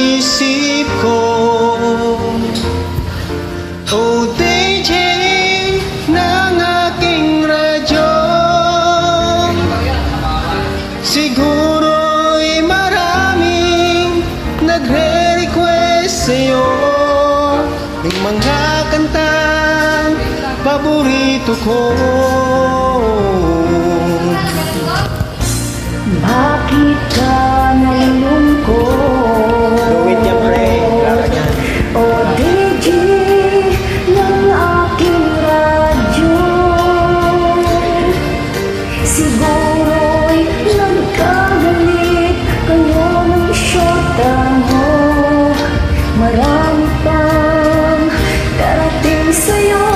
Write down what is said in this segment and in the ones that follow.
isip ko. Oh DJ ng aking radyo, siguro'y maraming nagre-request sa'yo ng mga kantang paborito ko. Bakit ka nalulungkot? Gawin niya pre, klaro niya. O DJ ng aking radyo, siguro'y nagkagalit kayo ng syota mo. Marami pang darating sa'yo.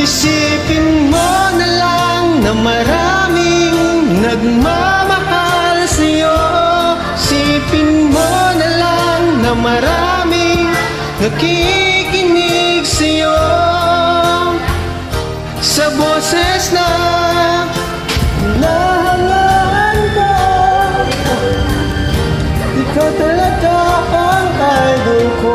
Isipin mo na lang na maraming nagmamahal sa'yo. Isipin mo na lang na maraming nakikinig sa'yo. Sa boses na hinahangaan ka, ikaw talaga ang idol ko.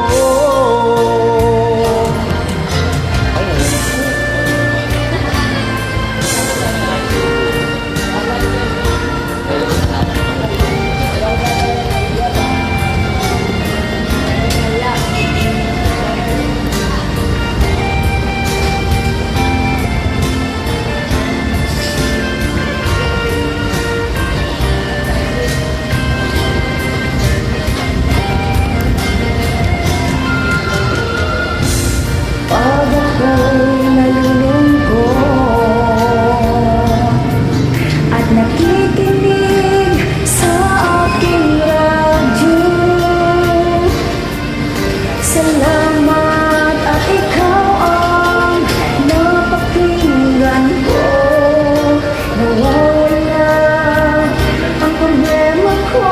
Pag ako'y nalulungkot at nakikinig sa aking radyo, salamat at ikaw ang napakinggan ko. Nawawala ang problema ko.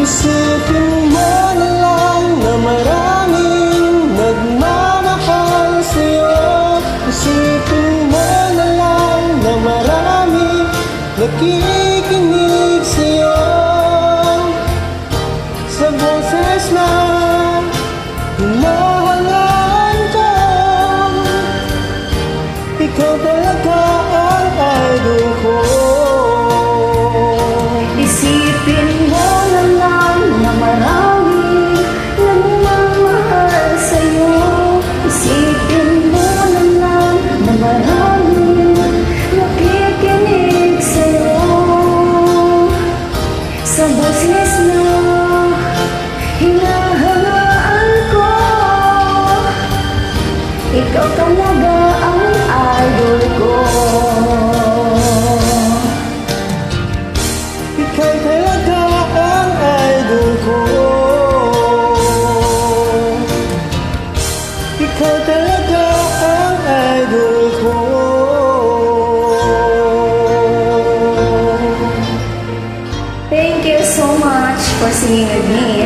Isipin mo na lang na maraming nagmamahal sa'yo. Isipin mo na lang na maraming nakikinig sa'yo. Sa boses na hinahangaan ka, ikaw talaga ang idol ko. Isipin mo na lang na maraming nagmamahal sa'yo. Isipin mo na lang na maraming nakikinig sa'yo. Sa boses na hinahangaan ko, ikaw talaga ang idol ko. Ikaw talaga ang idol ko. Ikaw talaga ang idol ko. Thank you so much for singing with me.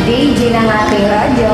DJ ng aking radyo.